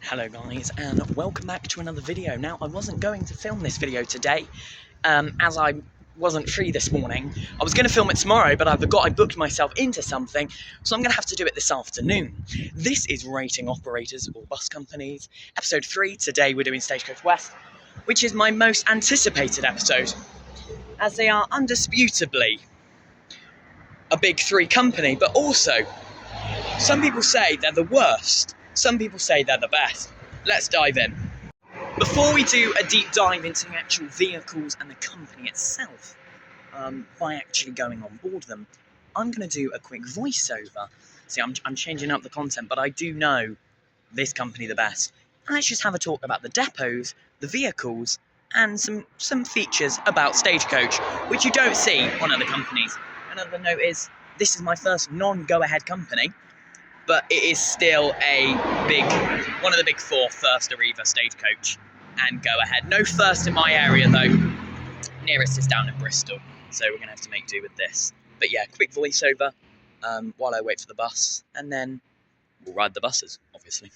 Hello guys, and welcome back to another video. Now, I wasn't going to film this video today, as I wasn't free this morning. I was going to film it tomorrow, but I forgot I booked myself into something, so I'm going to have to do it this afternoon. This is Rating Operators or Bus Companies, episode 3. Today we're doing Stagecoach West, which is my most anticipated episode, as they are undisputably a big 3 company, but also, some people say they're the worst. Some people say they're the best. Let's dive in. Before we do a deep dive into the actual vehicles and the company itself, by actually going on board them, I'm going to do a quick voiceover. See, I'm changing up the content, but I do know this company the best. And let's just have a talk about the depots, the vehicles, and some features about Stagecoach, which you don't see on other companies. Another note is, this is my first non-go-ahead company, but it is still one of the big 4, first Arriva, Stagecoach, and Go Ahead. No first in my area though. Nearest is down in Bristol, so we're gonna have to make do with this. But yeah, quick voiceover while I wait for the bus, and then we'll ride the buses, obviously.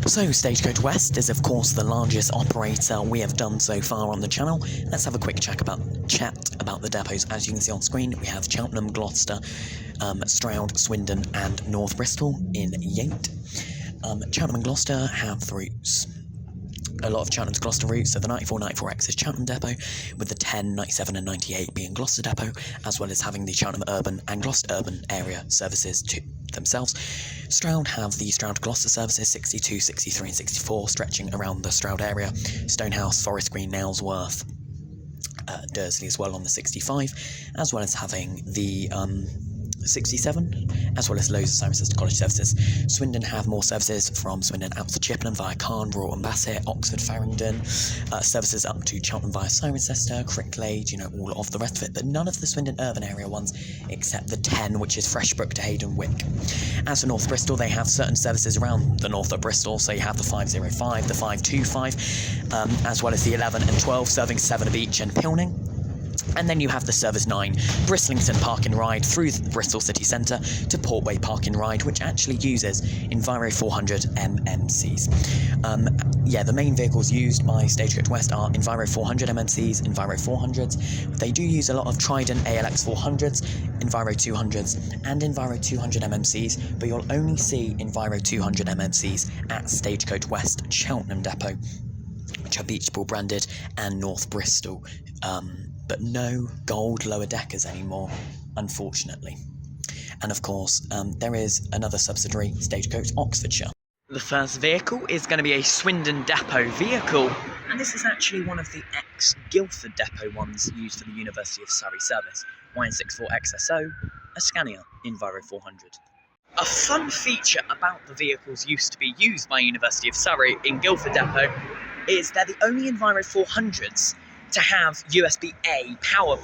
So, Stagecoach West is of course the largest operator we have done so far on the channel. Let's have a quick chat about the depots. As you can see on screen, we have Cheltenham, Gloucester, Stroud, Swindon and North Bristol in Yate. Cheltenham and Gloucester have routes. A lot of Cheltenham to Gloucester routes, so the 94, 94X is Cheltenham depot, with the 10, 97 and 98 being Gloucester depot, as well as having the Cheltenham urban and Gloucester urban area services to themselves. Stroud have the Stroud Gloucester services, 62, 63 and 64, stretching around the Stroud area. Stonehouse, Forest Green, Nailsworth, Dursley as well on the 65, as well as having the 67, as well as loads of services to college services. Swindon have more services from Swindon out to Chippenham via Carn, Broughton Bassett, Oxford, Farringdon, services up to Cheltenham via Cirencester, Cricklade, all of the rest of it, but none of the Swindon urban area ones except the 10, which is Freshbrook to Hayden Wick. As for North Bristol, they have certain services around the north of Bristol, so you have the 505, the 525, as well as the 11 and 12, serving 7 of each and Pilning. And then you have the Service 9, Brislington Park and Ride through the Bristol City Centre to Portway Park and Ride, which actually uses Enviro 400 MMCs. The main vehicles used by Stagecoach West are Enviro 400 MMCs, Enviro 400s. They do use a lot of Trident ALX 400s, Enviro 200s, and Enviro 200 MMCs, but you'll only see Enviro 200 MMCs at Stagecoach West Cheltenham Depot, which are Beachpool branded, and North Bristol. But no gold lower deckers anymore, unfortunately. And of course, there is another subsidiary, Stagecoach Oxfordshire. The first vehicle is going to be a Swindon Depot vehicle, and this is actually one of the ex-Guildford Depot ones used for the University of Surrey service. YN64 XSO, a Scania Enviro 400. A fun feature about the vehicles used to be used by University of Surrey in Guildford Depot is they're the only Enviro 400s to have USB-A power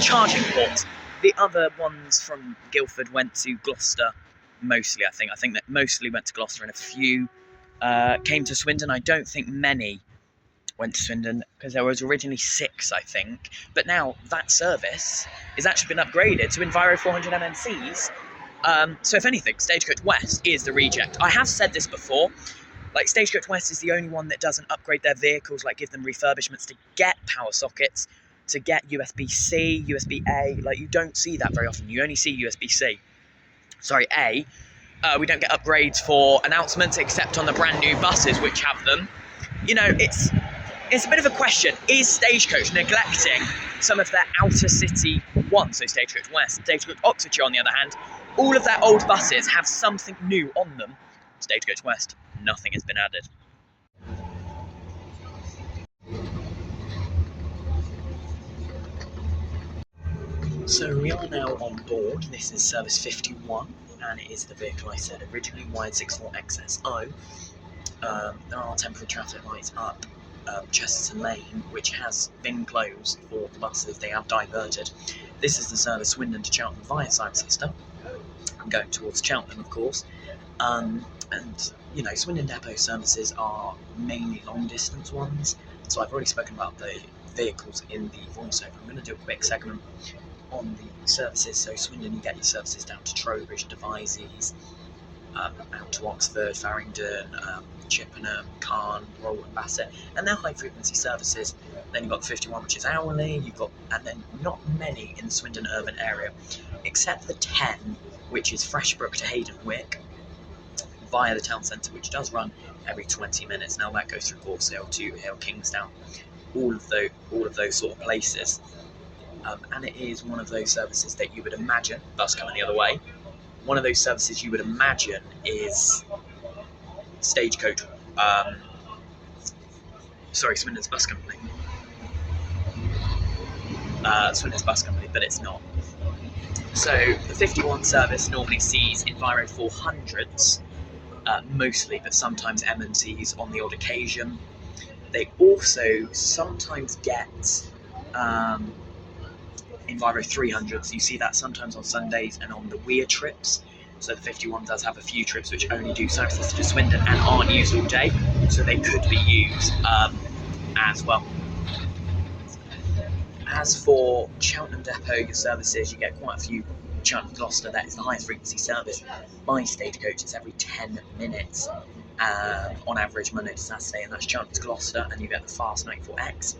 charging ports. The other ones from Guildford went to Gloucester, mostly I think. I think that mostly went to Gloucester and a few came to Swindon. I don't think many went to Swindon because there was originally 6, I think. But now that service has actually been upgraded to Enviro 400 MMCs. So if anything, Stagecoach West is the reject. I have said this before. Like, Stagecoach West is the only one that doesn't upgrade their vehicles, like give them refurbishments to get power sockets, to get USB-C, USB-A. Like, you don't see that very often. You only see USB-C. Sorry, A. We don't get upgrades for announcements except on the brand new buses, which have them. It's a bit of a question. Is Stagecoach neglecting some of their outer city ones? So Stagecoach West, Stagecoach Oxfordshire, on the other hand, all of their old buses have something new on them. Stagecoach West, nothing has been added. So we are now on board. This is service 51, and it is the vehicle I said originally, YN64 XSO. There are temporary traffic lights up Chesterton Lane, which has been closed for the buses. They have diverted. This is the service Swindon to Cheltenham via Cirencester. I'm going towards Cheltenham, of course. Swindon Depot services are mainly long-distance ones, so I've already spoken about the vehicles in the voiceover. I'm going to do a quick segment on the services. So Swindon, you get your services down to Trowbridge, Devizes, out to Oxford, Farringdon, Chippenham, Calne, Royal and Bassett, and they're high frequency services. Then you've got the 51, which is hourly. And then not many in the Swindon urban area, except the 10, which is Freshbrook to Hayden Wick via the town centre, which does run every 20 minutes. Now that goes through Borsale, Two Hill, Kingstown, all of those sort of places. And it is one of those services that you would imagine, bus coming the other way, one of those services you would imagine is Stagecoach, Swindon's bus company. But it's not. So the 51 service normally sees Enviro 400s, mostly, but sometimes MNCs on the odd occasion. They also sometimes get Enviro 300s. You see that sometimes on Sundays and on the weird trips. So the 51 does have a few trips which only do services to Swindon and aren't used all day, so they could be used as well. As for Cheltenham Depot, your services, you get quite a few. Cheltenham Gloucester, that is the highest frequency service by Stagecoach. It's every 10 minutes on average, Monday to Saturday, and that's Cheltenham Gloucester, and you get the fast 94X.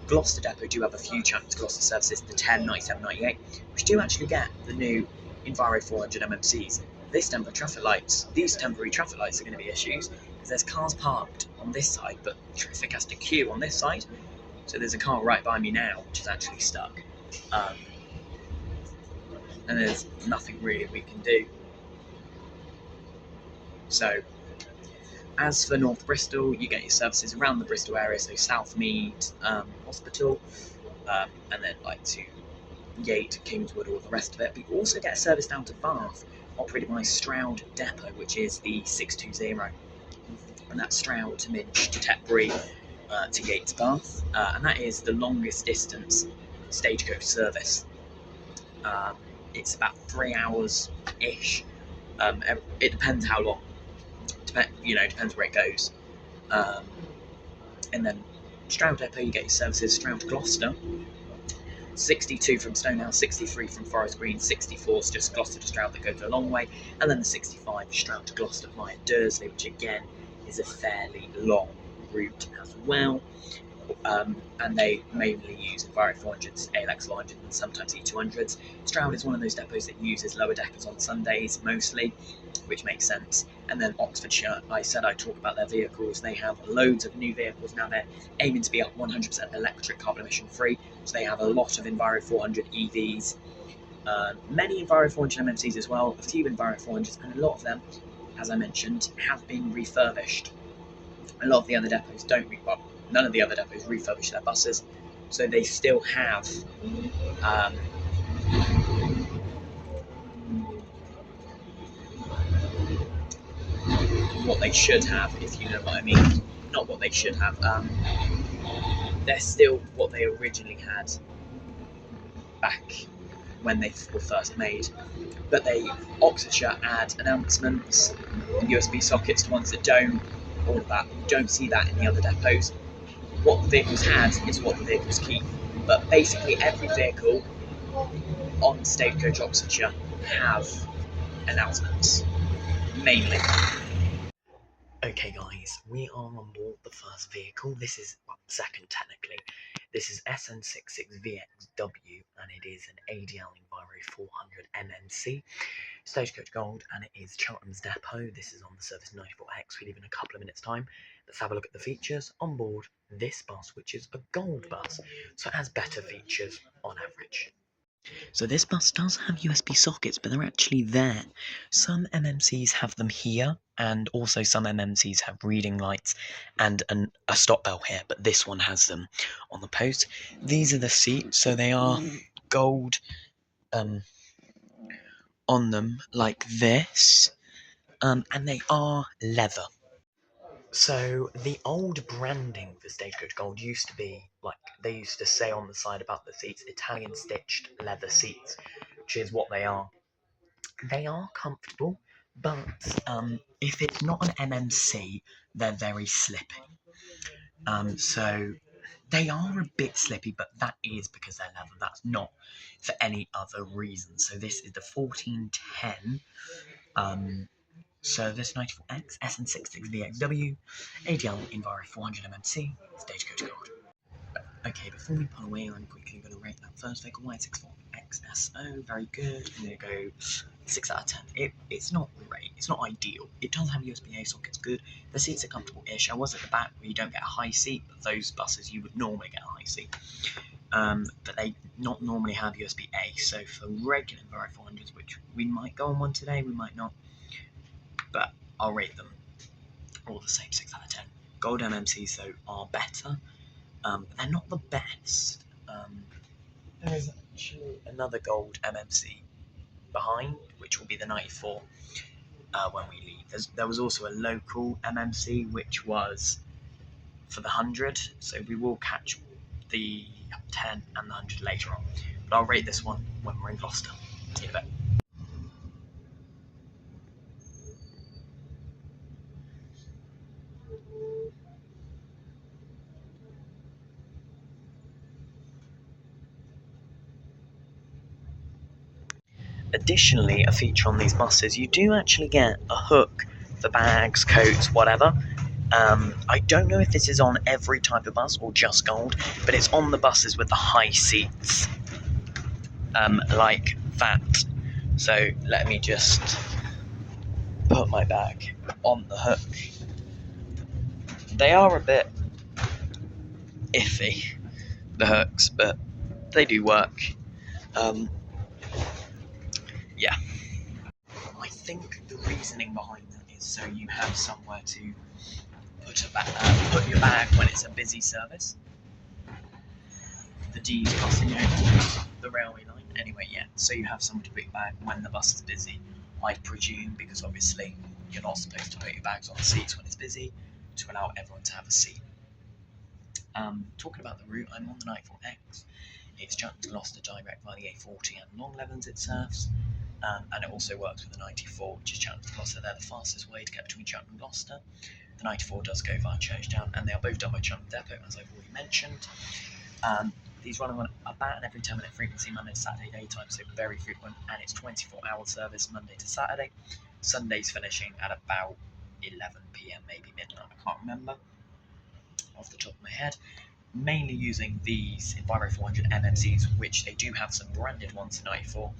Gloucester Depot do have a few Cheltenham Gloucester services, the 10, 97, 98, which do actually get the new Enviro 400 MMCs. These temporary traffic lights are going to be issues because there's cars parked on this side, but traffic has to queue on this side. So there's a car right by me now which is actually stuck, and there's nothing really we can do. So as for North Bristol, you get your services around the Bristol area, so Southmead Hospital, and then like to Yate, Kingswood, all the rest of it. But you also get a service down to Bath, operated by Stroud Depot, which is the 620, and that's Stroud to Minch to Tetbury to Yates Bath, and that is the longest distance Stagecoach service. It's about 3 hours ish. It depends how long. Depends where it goes. And then Stroud Depot, you get your services Stroud to Gloucester, 62 from Stonehouse, 63 from Forest Green, 64 is just Gloucester to Stroud that goes a long way, and then the 65 Stroud to Gloucester via Dursley, which again is a fairly long route as well. And they mainly use Enviro 400s, ALX 400s, and sometimes E200s. Stroud is one of those depots that uses lower deckers on Sundays mostly, which makes sense. And then Oxfordshire, I said I'd talk about their vehicles. They have loads of new vehicles now. They're aiming to be up 100% electric, carbon emission free. So they have a lot of Enviro 400 EVs, many Enviro 400 MMCs as well, a few Enviro 400s, and a lot of them, as I mentioned, have been refurbished. A lot of the other depots none of the other depots refurbish their buses, so they still have what they should have, if you know what I mean. Not what they should have. They're still what they originally had back when they were first made. But Oxfordshire add announcements, USB sockets to ones that don't, all of that. Don't see that in the other depots. What the vehicles had is what the vehicles keep. But basically every vehicle on Stagecoach Oxfordshire have announcements, mainly. Okay guys, we are on board the first vehicle. This is, second technically. This is SN66VXW, and it is an ADL Enviro 400 MMC, Stagecoach Gold, and it is Cheltenham's Depot. This is on the service 94X. We leave in a couple of minutes' time. Let's have a look at the features on board this bus, which is a gold bus, so it has better features on average. So this bus does have USB sockets, but they're actually there. Some MMCs have them here, and also some MMCs have reading lights and a stop bell here, but this one has them on the post. These are the seats, so they are gold on them like this, and they are leather. So the old branding for Stagecoach Gold used to be, like, they used to say on the side about the seats, Italian stitched leather seats, which is what they are. They are comfortable, but if it's not an MMC, they're very slippy. So they are a bit slippy, but that is because they're leather. That's not for any other reason. So this is the 1410 Service 94X, SN66VXW, ADL Enviro 400MMC, Stagecoach Gold. Okay, before we pull away, I'm quickly going to rate that first vehicle, Y64XSO. Very good. I'm going to go 6 out of 10. It's not great. It's not ideal. It does have USB-A sockets, good. The seats are comfortable-ish. I was at the back where you don't get a high seat, but those buses you would normally get a high seat. But they not normally have USB-A. So for regular Enviro 400s, which we might go on one today, we might not, but I'll rate them all the same, 6 out of 10. Gold MMCs though are better. But they're not the best. There is actually another gold MMC behind, which will be the 94 when we leave. There was also a local MMC, which was for the 100, so we will catch the 10 and the 100 later on. But I'll rate this one when we're in Gloucester. See you in a bit. Additionally, a feature on these buses, you do actually get a hook for bags, coats, whatever. I don't know if this is on every type of bus or just gold, but it's on the buses with the high seats, like that. So let me just put my bag on the hook. They are a bit iffy, the hooks, but they do work. Yeah. I think the reasoning behind that is so you have somewhere to put your bag when it's a busy service. The D's crossing over the railway line. Anyway, yeah, so you have somewhere to put your bag when the bus is busy, I presume, because obviously you're not supposed to put your bags on the seats when it's busy, to allow everyone to have a seat. Talking about the route, I'm on the 94X. It's Cheltenham to Gloucester direct via the A40 and Long Levens it serves. And it also works with the 94, which is Cheltenham to Gloucester. They're the fastest way to get between Cheltenham and Gloucester. The 94 does go via Churchtown, and they are both done by Cheltenham Depot, as I've already mentioned. These run on about an every 10-minute frequency, Monday to Saturday daytime, so very frequent, and it's 24-hour service Monday to Saturday. Sundays finishing at about 11 PM, maybe midnight, I can't remember off the top of my head. Mainly using these Enviro 400 MMCs, which they do have some branded ones in 94.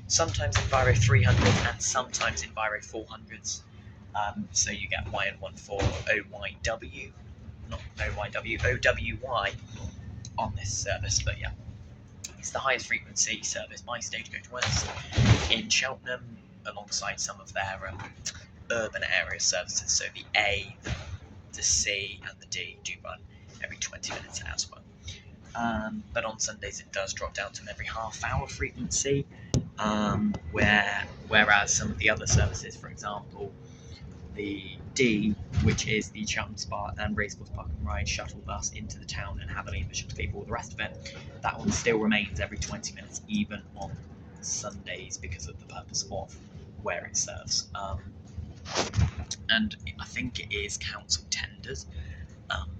Sometimes Enviro 300s and sometimes Enviro 400s. So you get YN14 OYW, not OYW, OWY on this service. But yeah, it's the highest frequency service by Stagecoach West in Cheltenham, alongside some of their urban area services. So the A, the C and the D do run every 20 minutes as well. But on Sundays it does drop down to an every half-hour frequency, whereas some of the other services, for example, the D, which is the Cheltenham Spa and Racecourse Park and Ride shuttle bus into the town and Haverley and Bishop's Cleeve, all the rest of it, that one still remains every 20 minutes, even on Sundays, because of the purpose of where it serves. And I think it is council tenders.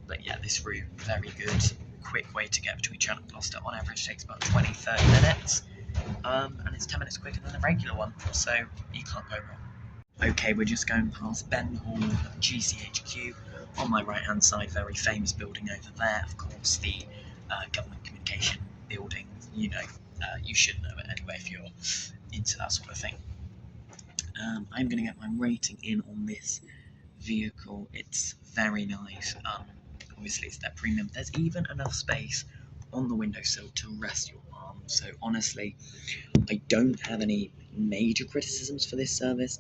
But yeah, this route, very good, quick way to get between Cheltenham and Gloucester. On average takes about 20-30 minutes, and it's 10 minutes quicker than the regular one, so you can't go wrong. Okay, we're just going past Ben Hall, GCHQ. On my right hand side, very famous building over there, of course, the government communication building. You know, you should know it anyway if you're into that sort of thing. I'm going to get my rating in on this vehicle. It's very nice. Obviously it's their premium. There's even enough space on the windowsill to rest your arm. So honestly, I don't have any major criticisms for this service,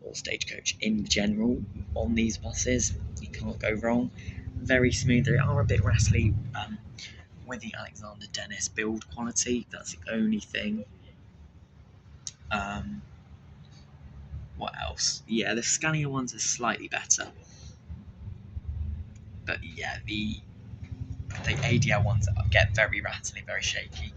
or Stagecoach in general on these buses. You can't go wrong. Very smooth. They are a bit rattly with the Alexander Dennis build quality. That's the only thing. What else? Yeah, the Scania ones are slightly better. But yeah, the ADL ones get very rattly, very shaky.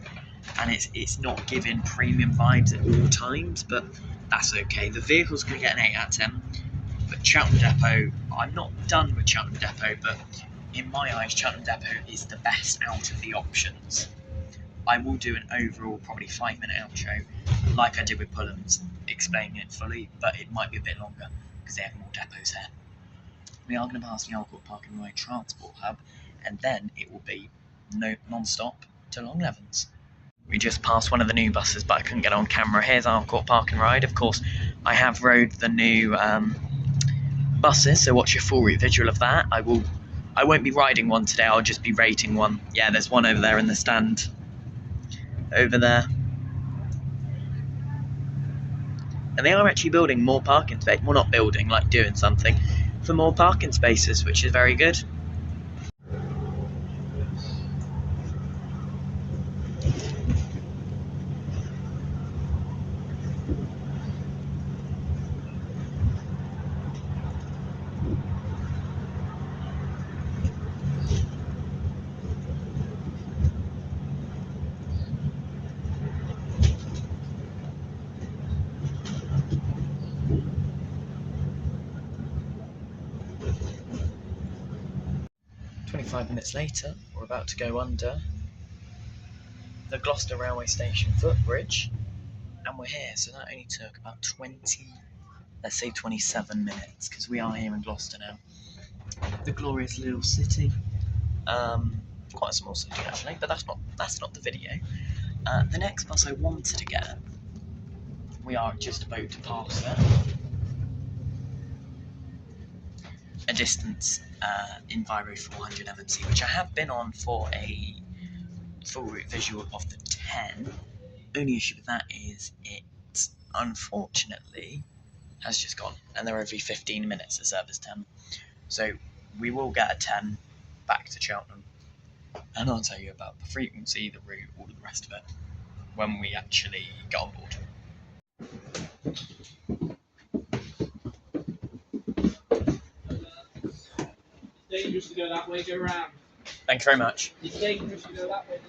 And it's not giving premium vibes at all times, but that's okay. The vehicle's going to get an 8 out of 10. But Cheltenham Depot, I'm not done with Cheltenham Depot, but in my eyes, Cheltenham Depot is the best out of the options. I will do an overall probably 5-minute outro like I did with Pullums, explaining it fully, but it might be a bit longer because they have more depots here. We are going to pass the Alcourt Park and Ride Transport Hub, and then it will be non-stop to Longlevens. We just passed one of the new buses, but I couldn't get on camera. Here's Alcourt Park and Ride. Of course, I have rode the new buses, so watch your full route visual of that. I won't be riding one today, I'll just be rating one. Yeah, there's one over there in the stand. Over there. And they are actually building more parking spaces. Well, not building, like doing something for more parking spaces, which is very good. "25 minutes later, we're about to go under the Gloucester Railway Station footbridge, and we're here." So that only took about 27 minutes, because we are here in Gloucester now. The glorious little city. Quite a small city actually, but that's not the video. The next bus I wanted to get, we are just about to pass it. A distance Enviro 400 MMC, which I have been on for a full route visual of the 10. Only issue with that is it unfortunately has just gone, and they're every 15 minutes at service 10. So we will get a 10 back to Cheltenham, and I'll tell you about the frequency, the route, all of the rest of it when we actually get on board. Dangerous to go that way, go round. Thank you very much. It's dangerous to go that way.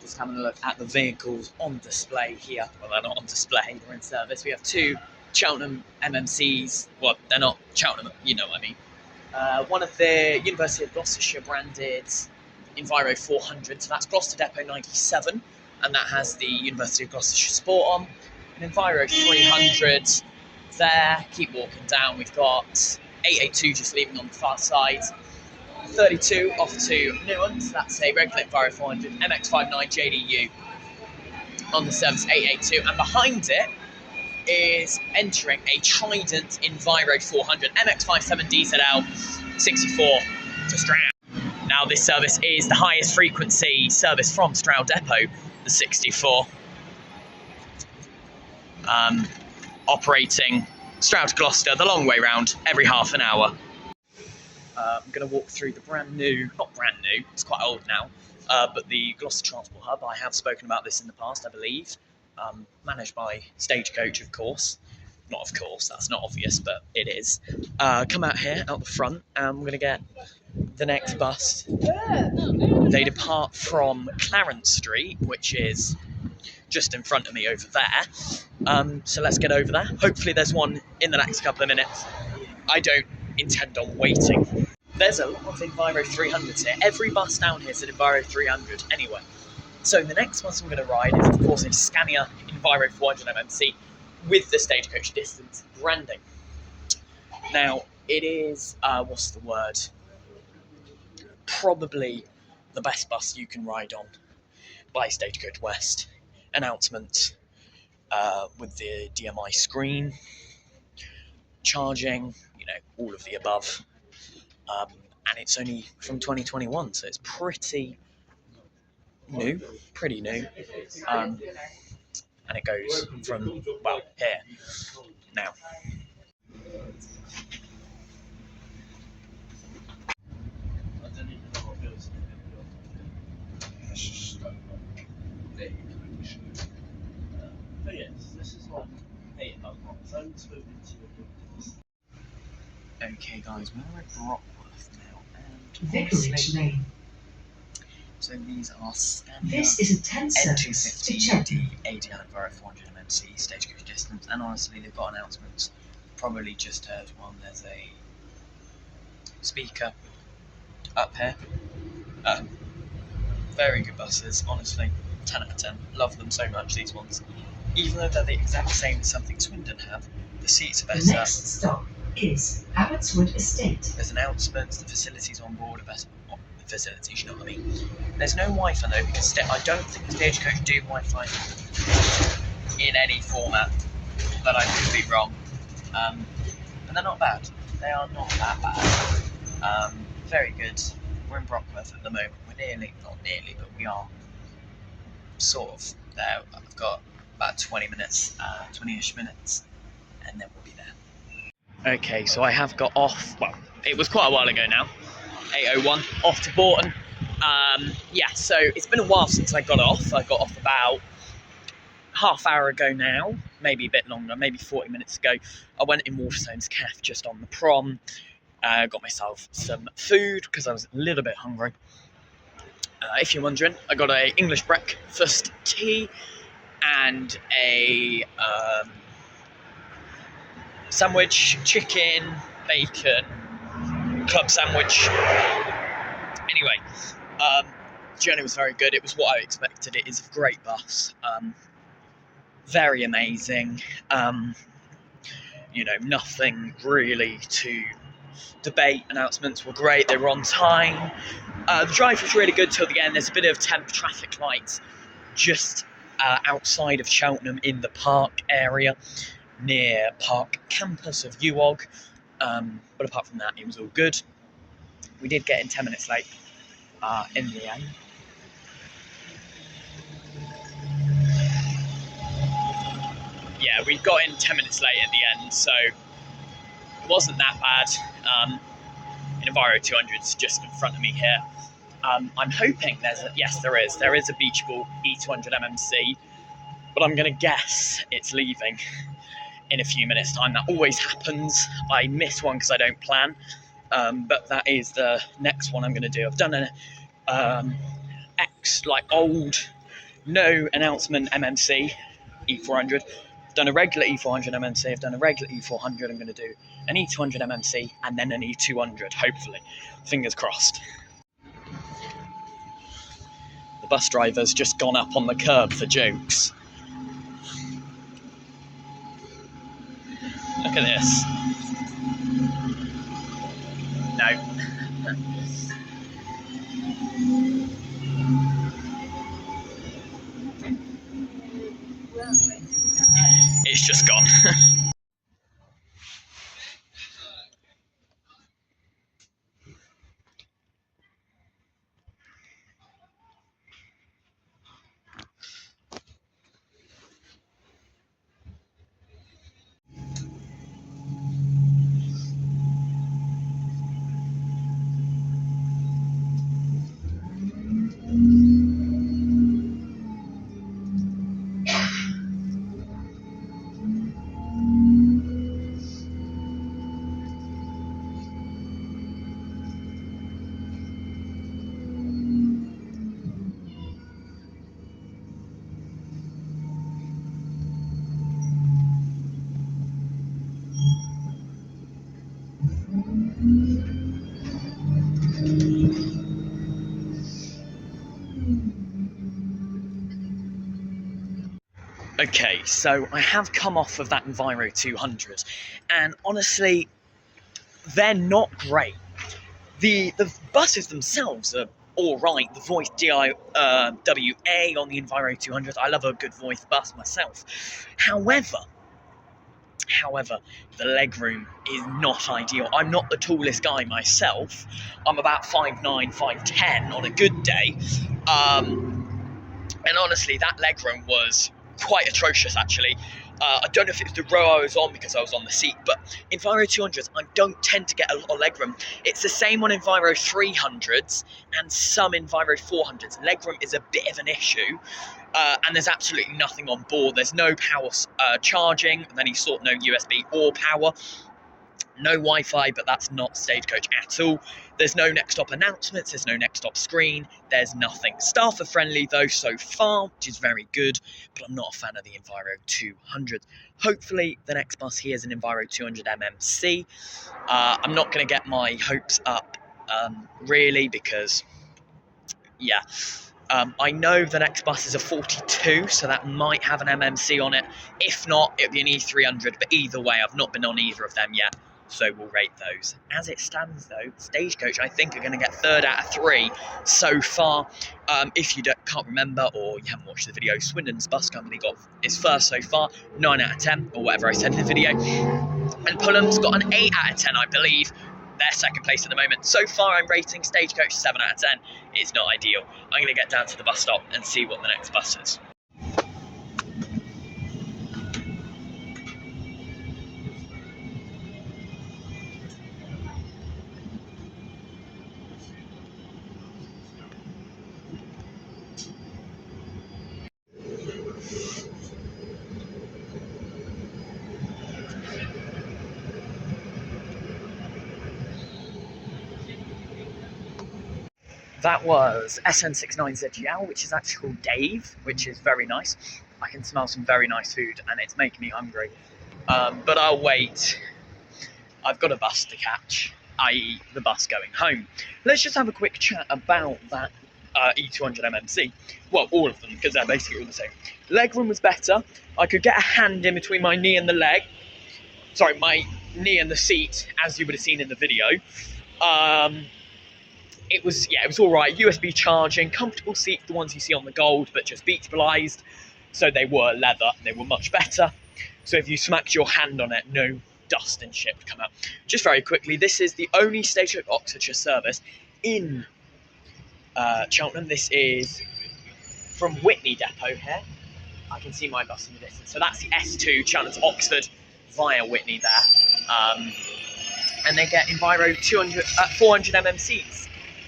Just having a look at the vehicles on display here. Well, they're not on display, they're in service. We have two Cheltenham MMCs. Well, they're not Cheltenham, you know what I mean. One of the University of Gloucestershire branded Enviro 400, so that's Gloucester Depot 97, and that has the University of Gloucestershire Sport on. An Enviro 300 there. Keep walking down, we've got 882 just leaving on the far side. 32 off to Newlands, that's a regular Enviro 400, MX-59 JDU on the service 882, and behind it is entering a Trident Enviro 400 MX-57 DZL 64 to Stroud. Now this service is the highest frequency service from Stroud Depot, the 64. Operating Stroud to Gloucester the long way round every half an hour. I'm going to walk through the not brand new, it's quite old now, but the Gloucester Transport Hub. I have spoken about this in the past, I believe. Managed by Stagecoach, of course. Not of course, that's not obvious, but it is. Come out here, out the front, and I'm going to get the next bus. They depart from Clarence Street, which is just in front of me over there. So let's get over there. Hopefully there's one in the next couple of minutes. I don't intend on waiting. There's a lot of Enviro 300s here. Every bus down here is an Enviro 300 anyway. So the next bus I'm going to ride is, of course, a Scania Enviro 400 MMC with the Stagecoach distance branding. Now, it is, what's the word? Probably the best bus you can ride on by Stagecoach West. Announcement with the DMI screen, charging, you know, all of the above. And it's only from 2021, so it's pretty new. And it goes from, well, here, now. Okay guys, we're at Brockworth now, and Vicarage Lane. So these are Scania This is a 10 service to Cheltenham. N250 ADL Enviro 400 MMC Stagecoach distance, and honestly they've got announcements. Probably just heard one. There's a speaker up here. Very good buses, honestly. 10 out of 10. Love them so much, these ones. Even though they're the exact same as something Swindon have, the seats are The better. next stop is Abbotswood Estate. There's announcements, the facilities on board are better. Oh, the facilities, you know what I mean. There's no Wi-Fi though, because I don't think Stagecoach do Wi-Fi in any format, but I could be wrong. But they're not bad. They are not that bad. Very good. We're in Brockworth at the moment. We're not nearly, but we are sort of there. I've got about 20-ish minutes, and then we'll be there. Okay, so I have got off, well, it was quite a while ago now, 8:01, off to Bourton. Yeah, so it's been a while since I got off. I got off about half hour ago now, maybe a bit longer, maybe 40 minutes ago. I went in Waterstone's Cafe just on the prom, got myself some food because I was a little bit hungry. If you're wondering, I got a English breakfast tea and a sandwich, chicken, bacon, club sandwich. Anyway, the journey was very good. It was what I expected. It is a great bus. Very amazing. Nothing really to debate. Announcements were great. They were on time. The drive was really good till the end. There's a bit of temp traffic lights just outside of Cheltenham in the park area near Park Campus of UOG. But apart from that, it was all good. We did get in 10 minutes late in the end. Yeah, we got in 10 minutes late at the end, so it wasn't that bad. Enviro 200's just in front of me here. I'm hoping there is a Beach Ball E200 MMC, but I'm going to guess it's leaving in a few minutes' time. That always happens. I miss one because I don't plan, but that is the next one I'm going to do. I've done an old, no announcement MMC E400. I've done a regular E400 MMC, I've done a regular E400, I'm going to do an E200 MMC and then an E200, hopefully. Fingers crossed. The bus driver's just gone up on the curb for jokes. Look at this. No. It's just gone. Okay, so I have come off of that Enviro 200, and honestly, they're not great. The buses themselves are all right. The Voice DIWA on the Enviro 200, I love a good Voice bus myself. However, the legroom is not ideal. I'm not the tallest guy myself. I'm about 5'9", 5'10" on a good day. And honestly, that legroom was quite atrocious, actually. I don't know if it's the row I was on because I was on the seat, but Enviro 200s, I don't tend to get a lot of legroom. It's the same on Enviro 300s and some Enviro 400s. Legroom is a bit of an issue, and there's absolutely nothing on board. There's no power charging, and then no USB or power. No Wi-Fi, but that's not Stagecoach at all. There's no next stop announcements, there's no next stop screen, there's nothing. Staff are friendly though so far, which is very good, but I'm not a fan of the Enviro 200. Hopefully the next bus here is an Enviro 200 MMC. I'm not going to get my hopes up, really, because, yeah, I know the next bus is a 42, so that might have an MMC on it. If not, it'll be an E300, but either way, I've not been on either of them yet, so we'll rate those. As it stands, though, Stagecoach, I think, are going to get 3rd out of 3 so far. If you can't remember or you haven't watched the video, Swindon's bus company got its first so far, 9 out of 10, or whatever I said in the video. And Fulham's got an 8 out of 10, I believe. They're second place at the moment. So far, I'm rating Stagecoach 7 out of 10. It's not ideal. I'm going to get down to the bus stop and see what the next bus is. That was SN69ZGL, which is actually called Dave, which is very nice. I can smell some very nice food, and it's making me hungry. But I'll wait. I've got a bus to catch, i.e. the bus going home. Let's just have a quick chat about that E200 MMC. Well, all of them, because they're basically all the same. Legroom was better. I could get a hand in between my knee and the leg. Sorry, my knee and the seat, as you would have seen in the video. It was all right. USB charging, comfortable seats, the ones you see on the Gold, but just beachabilized. So they were leather. They were much better. So if you smacked your hand on it, no dust and shit would come out. Just very quickly, this is the only Stagecoach Oxfordshire service in Cheltenham. This is from Whitney Depot here. I can see my bus in the distance. So that's the S2, Cheltenham to Oxford, via Whitney there. And they get Enviro 400 MMCs.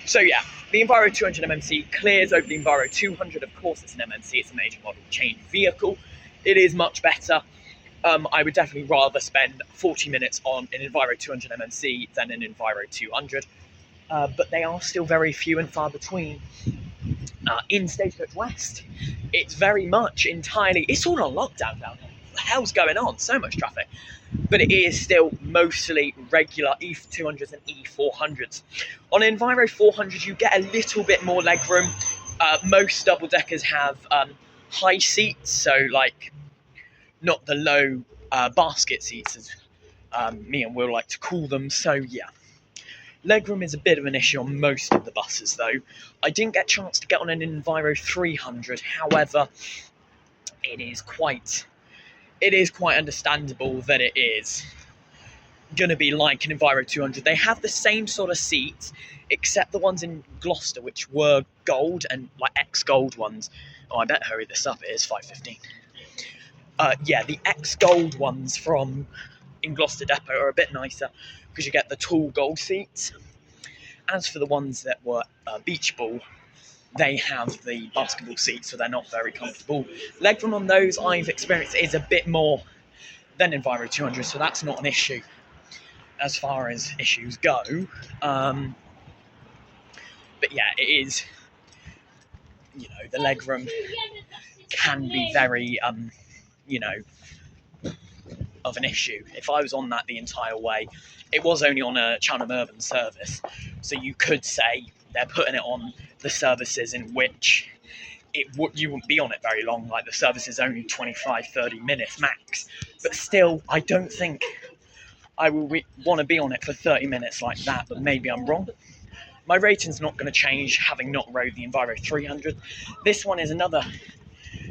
So yeah, the Enviro 200 MMC clears over the Enviro 200. Of course, it's an MMC, it's a major model change vehicle. It is much better. I would definitely rather spend 40 minutes on an Enviro 200 MMC than an Enviro 200. But they are still very few and far between. In Stagecoach West, it's very much entirely, it's all on lockdown down here. What the hell's going on? So much traffic. But it is still mostly regular E200s and E400s. On Enviro 400, you get a little bit more legroom. Most double-deckers have high seats, so like not the low basket seats, as me and Will like to call them. So yeah, legroom is a bit of an issue on most of the buses, though. I didn't get a chance to get on an Enviro 300, however, it is quite understandable that it is going to be like an Enviro 200. They have the same sort of seats, except the ones in Gloucester, which were gold and like ex-gold ones. Oh, I better hurry this up. It is 5:15. Yeah, the ex-gold ones in Gloucester Depot are a bit nicer because you get the tall gold seats. As for the ones that were beach ball, they have the basketball seats, so they're not very comfortable. Legroom on those I've experienced is a bit more than Enviro 200, so that's not an issue as far as issues go. But yeah, it is, the legroom can be very, of an issue. If I was on that the entire way, it was only on a Cheltenham Urban service, so you could say they're putting it on the services in which you wouldn't be on it very long, like the service is only 25-30 minutes max. But still, I don't think I will want to be on it for 30 minutes like that, but maybe I'm wrong. My rating's not going to change, having not rode the Enviro 300. This one is another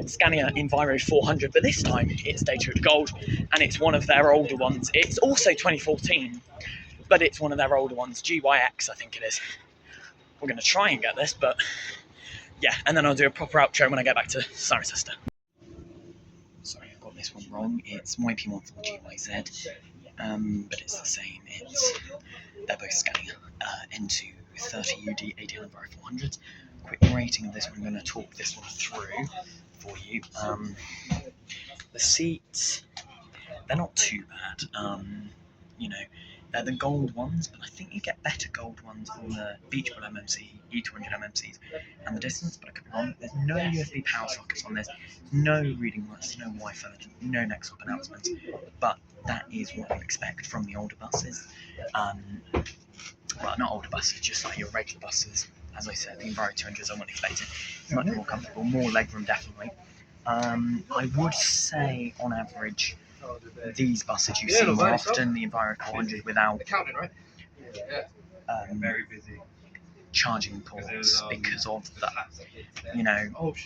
Scania Enviro 400, but this time it's Stagecoach Gold, and it's one of their older ones. It's also 2014, but it's one of their older ones, GYX I think it is. We're going to try and get this, but yeah, and then I'll do a proper outro when I get back to Cirencester. Sorry, I got this one wrong. It's YP14GYZ, but it's the same. They're both Scania N2 30UD 18 Enviro 400. Quick rating of this one. I'm going to talk this one through for you. The seats, they're not too bad. They're the gold ones, but I think you get better gold ones on the Beachball MMC, E200 MMCs, and the distance, but I could be wrong. There's no USB power sockets on this, no reading lights, no Wi-Fi, no next stop announcements, but that is what you expect from the older buses. Well, not older buses, just like your regular buses. as I said, the Enviro 200 is unexpected. It's much more comfortable, more legroom definitely. I would say on average these buses you see more often, the Enviro 400 without charging ports because of the,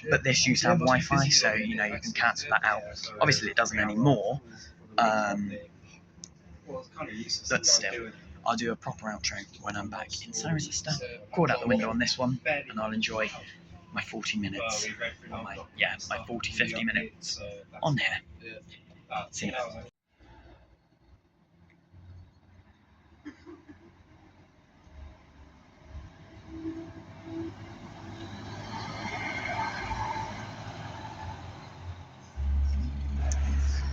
but this used to have Wi-Fi, so you can cancel that out. Obviously it doesn't anymore, but still, I'll do a proper outro when I'm back in Solar Resistor, record out the window on this one, and I'll enjoy my 40 minutes, my 40-50 minutes on here. See you then.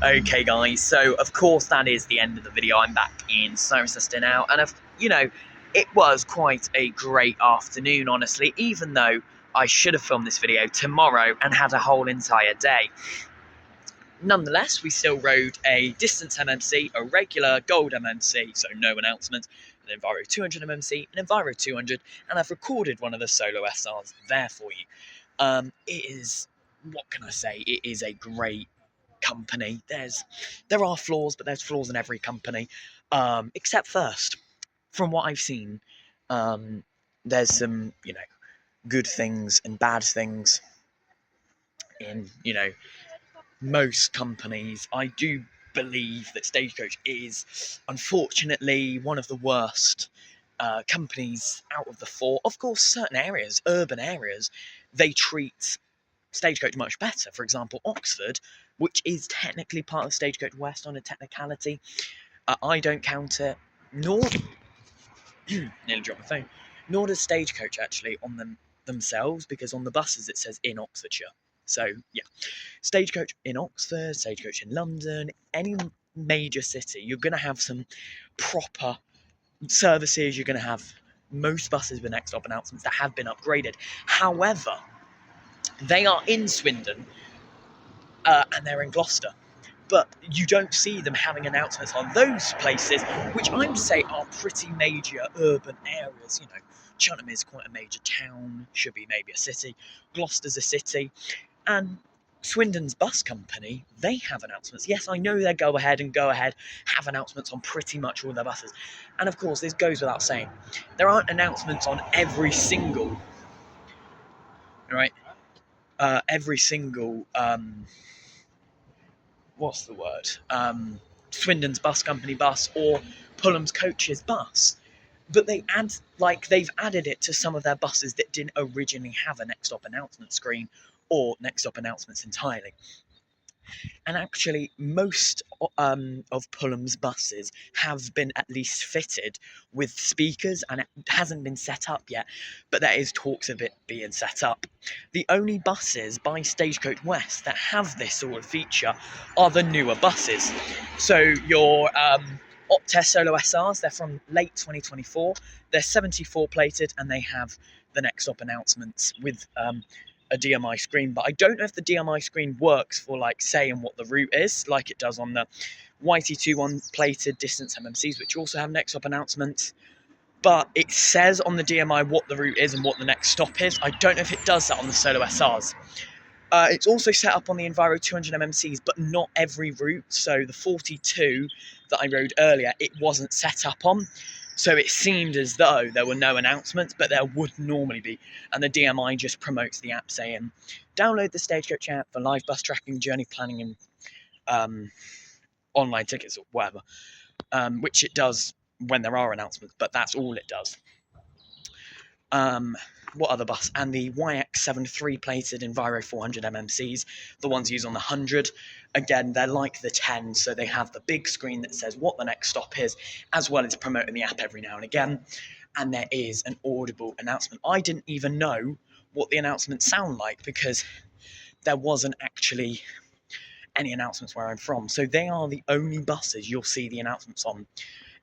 Okay guys, so of course that is the end of the video. I'm back in Solar Resistor now, and it was quite a great afternoon, honestly, even though I should have filmed this video tomorrow and had a whole entire day. Nonetheless, we still rode a distance MMC, a regular gold MMC, so no announcements, an Enviro 200 MMC, an Enviro 200, and I've recorded one of the Solo SRs there for you. It is, what can I say, it is a great company. There are flaws, but there's flaws in every company, except First. From what I've seen, there's some, good things and bad things in, most companies. I do believe that Stagecoach is, unfortunately, one of the worst companies out of the four. Of course, certain areas, urban areas, they treat Stagecoach much better. For example, Oxford, which is technically part of Stagecoach West on a technicality, I don't count it, nor nearly dropped my phone, nor does Stagecoach actually on themselves, because on the buses it says in Oxfordshire. So yeah, Stagecoach in Oxford, Stagecoach in London, any major city, you're going to have some proper services. You're going to have most buses with next stop announcements that have been upgraded. However, they are in Swindon and they're in Gloucester, but you don't see them having announcements on those places, which I would say are pretty major urban areas. Cheltenham is quite a major town, should be maybe a city. Gloucester's a city, and Swindon's bus company, they have announcements. Yes, I know they Go Ahead have announcements on pretty much all their buses. And of course, this goes without saying, there aren't announcements on every single, what's the word? Swindon's bus company bus or Pullham's Coaches bus. But they've added it to some of their buses that didn't originally have a next stop announcement screen or next stop announcements entirely. And actually, most of Pullham's buses have been at least fitted with speakers, and it hasn't been set up yet, but there is talks of it being set up. The only buses by Stagecoach West that have this sort of feature are the newer buses. So your Optare Solo SRs, they're from late 2024. They're 74 plated, and they have the next stop announcements with a DMI screen, but I don't know if the DMI screen works for saying what the route is, like it does on the YT21 plated distance MMCs, which also have next stop announcements. But it says on the DMI what the route is and what the next stop is. I don't know if it does that on the Solo SRs. It's also set up on the Enviro 200 MMCs, but not every route. So the 42 that I rode earlier, it wasn't set up on. So it seemed as though there were no announcements, but there would normally be. And the DMI just promotes the app saying, download the Stagecoach app for live bus tracking, journey planning, and online tickets or whatever, which it does when there are announcements, but that's all it does. What other bus? And the YX73 plated Enviro 400 MMCs, the ones used on the 100. Again, they're like the 10, so they have the big screen that says what the next stop is, as well as promoting the app every now and again. And there is an audible announcement. I didn't even know what the announcements sound like because there wasn't actually any announcements where I'm from. So they are the only buses you'll see the announcements on.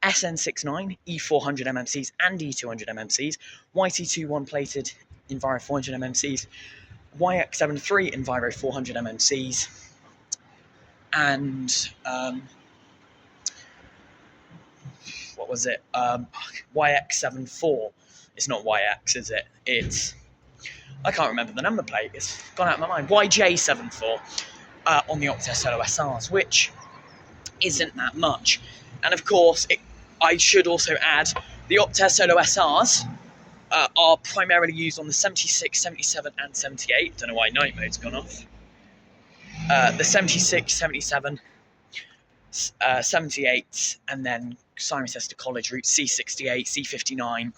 SN69, E400 MMCs and E200 MMCs, YT21 plated Enviro 400 MMCs, YX73 Enviro 400 MMCs, and YX74 It's not YX, is it? I can't remember the number plate. It's gone out of my mind. YJ74 on the Optare Solo SRs, which isn't that much. And of course, I should also add the Optare Solo SRs are primarily used on the 76, 77, and 78. Don't know why night mode's gone off. The 76, 77, 78, and then Cirencester College route C68, C59,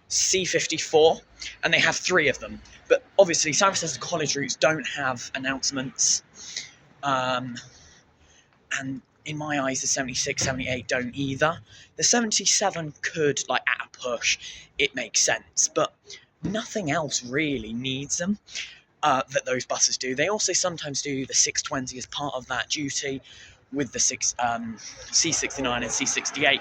C54, and they have 3 of them. But obviously, Cirencester College routes don't have announcements, and in my eyes, the 76, 78 don't either. The 77 could, like, at a push, it makes sense, but nothing else really needs them that those buses do. They also sometimes do the 620 as part of that duty with the C69 and C68.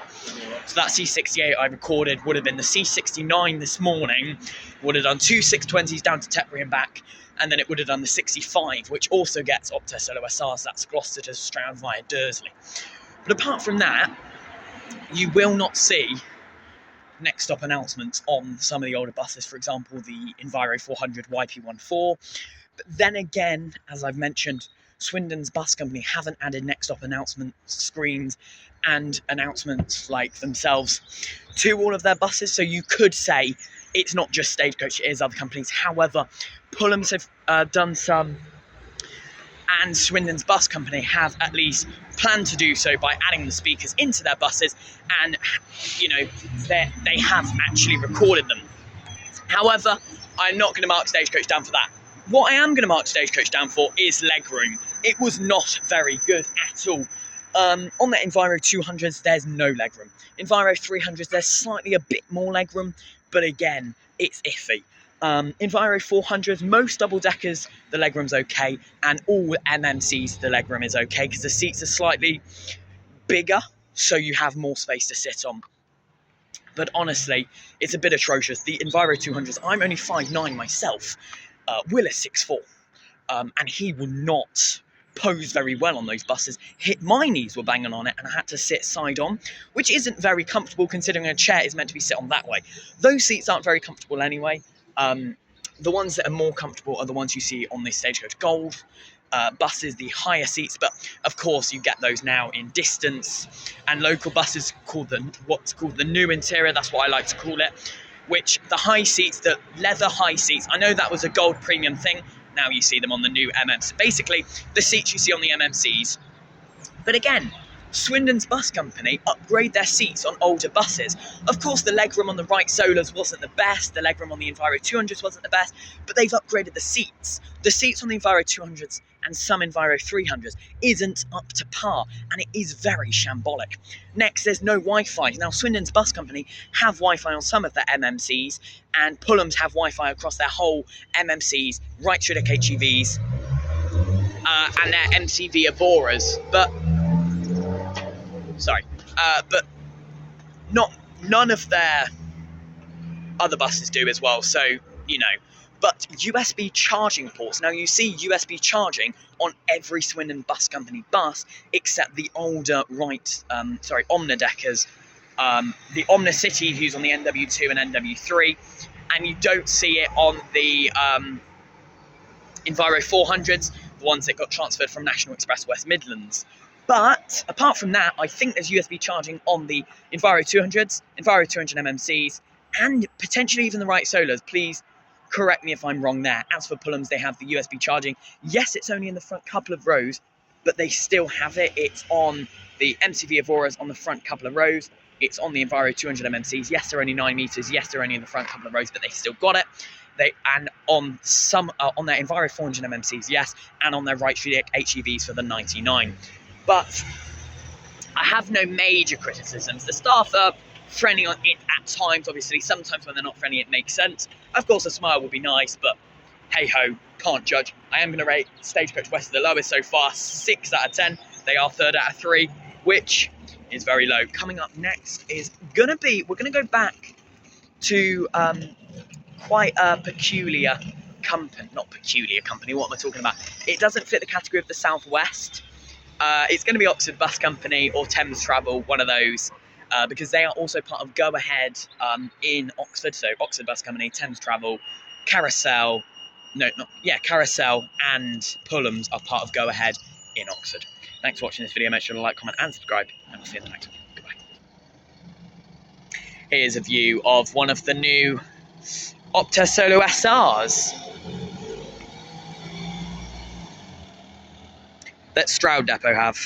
So that C68 I recorded would have been the C69 this morning, would have done 2 620s down to Tetbury and back, and then it would have done the 65, which also gets Optare Solo SRs. That's Gloucester to Stroud via Dursley. But apart from that, you will not see next stop announcements on some of the older buses, for example, the Enviro 400 YP14. But then again, as I've mentioned, Swindon's bus company haven't added next stop announcement screens and announcements like themselves to all of their buses. So you could say it's not just Stagecoach, it is other companies. However, Pullums have done some, and Swindon's bus company have at least planned to do so by adding the speakers into their buses, and you know, they have actually recorded them. However, I'm not going to mark Stagecoach down for that. What I am going to mark Stagecoach down for is legroom. It was not very good at all. On the Enviro 200s, there's no legroom. Enviro 300s, there's slightly a bit more legroom, but again, it's iffy. Enviro 400s, most double-deckers, the legroom's okay, and all MMCs, the legroom is okay, because the seats are slightly bigger, so you have more space to sit on. But honestly, it's a bit atrocious. The Enviro 200s, I'm only 5'9" myself. Will is 6'4", and he will not pose very well on those buses. My knees were banging on it, and I had to sit side on, which isn't very comfortable considering a chair is meant to be sit on that way. Those seats aren't very comfortable anyway. The ones that are more comfortable are the ones you see on the Stagecoach Gold buses, the higher seats, but of course you get those now in distance and local buses called what's called the new interior. That's what I like to call it, which the high seats, the leather high seats, I know that was a gold premium thing, now you see them on the new MMC. Basically, the seats you see on the MMCs. But again, Swindon's bus company upgrade their seats on older buses. Of course, the legroom on the Wright Solas wasn't the best, the legroom on the Enviro 200s wasn't the best, but they've upgraded the seats. The seats on the Enviro 200s and some Enviro 300s isn't up to par, and it is very shambolic. Next, there's no Wi-Fi. Now, Swindon's bus company have Wi-Fi on some of their MMCs, and Pullums have Wi-Fi across their whole MMCs, right through their HEVs, and their MCV Avoras, but none of their other buses do as well, so, you know. But USB charging ports. Now, you see USB charging on every Swindon bus company bus, except the older Omnideckers, the Omnicity, who's on the NW2 and NW3, and you don't see it on the Enviro 400s, the ones that got transferred from National Express West Midlands. But apart from that, I think there's USB charging on the Enviro 200s, Enviro 200 MMCs, and potentially even the Wright Solas. Please correct me if I'm wrong there. As for Pullums, they have the USB charging. Yes, it's only in the front couple of rows, but they still have it. It's on the MCV Avoras on the front couple of rows. It's on the Enviro 200 MMCs. Yes, they're only 9 meters. Yes, they're only in the front couple of rows, but they still got it. And on some on their Enviro 400 MMCs, yes, and on their Wright HEVs for the 99. But I have no major criticisms. The staff are friendly on it at times, obviously. Sometimes when they're not friendly, it makes sense. Of course, a smile would be nice, but hey-ho, can't judge. I am going to rate Stagecoach West the lowest so far, 6 out of 10. They are 3rd out of 3, which is very low. Coming up next is we're going to go back to quite a peculiar company. Not peculiar company, what am I talking about? It doesn't fit the category of the Southwest. It's going to be Oxford Bus Company or Thames Travel, one of those. because they are also part of Go Ahead in Oxford. So Oxford Bus Company, Thames Travel, Carousel, Carousel and Pullums are part of Go Ahead in Oxford. Thanks for watching this video. Make sure to like, comment and subscribe, and I'll see you in the next one. Goodbye. Here's a view of one of the new Opta Solo SRs that Stroud Depot have.